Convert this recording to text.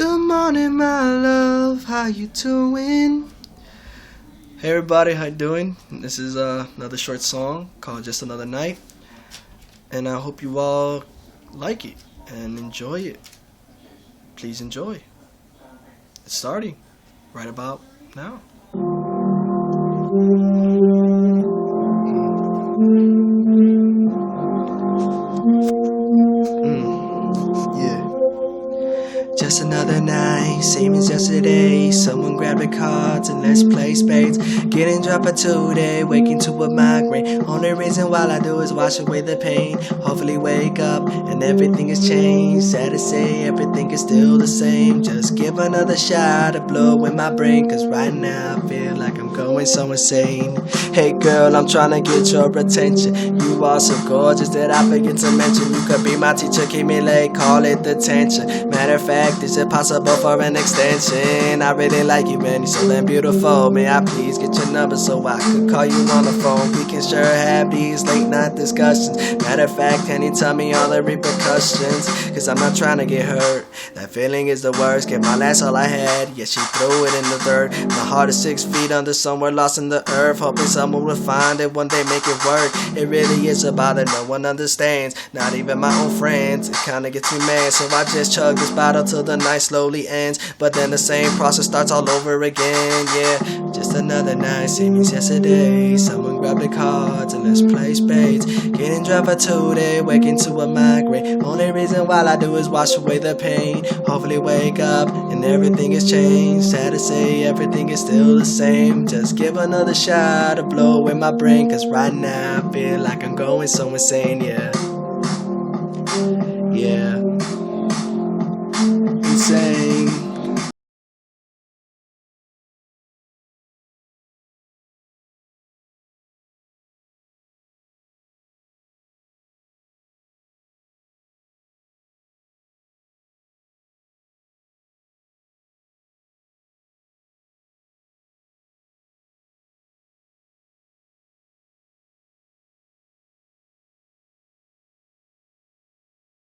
Good morning, my love. How you doing? Hey, everybody. How you doing? This is another short song called "Just Another Night," and I hope you all like it and enjoy it. Please enjoy. It's starting right about now. Yeah. Just another night, same as yesterday. Someone grab the cards and let's play spades. Getting drunk for 2 days, waking to a migraine. Only reason why I do is wash away the pain. Hopefully wake up and everything has changed. Sad to say, everything is still the same. Just give another shot of blow in my brain, cause right now I feel like I'm going so insane. Hey girl, I'm trying to get your attention. You are so gorgeous that I forget to mention. You could be my teacher, keep me late, call it detention. Matter of fact, is it possible for an extension? I really like you, man, you're so damn beautiful. May I please get your number so I could call you on the phone? We can sure have these late night discussions. Matter of fact, can you tell me all the repercussions? Cause I'm not trying to get hurt. That feeling is the worst. Get my last all I had, yeah, she threw it in the dirt. My heart is 6 feet under, somewhere lost in the earth. Hoping someone will find it, one day make it work. It really is about it, no one understands, not even my own friends. It kinda gets me mad, so I just chug this bottle till the night slowly ends. But then the same process starts all over again, yeah. Just another night, same as yesterday. Someone grab the cards and let's play spades. Getting drunk for 2 days, waking to a migraine. Only reason why I do is wash away the pain. Hopefully wake up and everything has changed. Sad to say, everything is still the same. Just give another shot of blow in my brain, cause right now I feel like I'm going so insane, yeah. Yeah. Insane.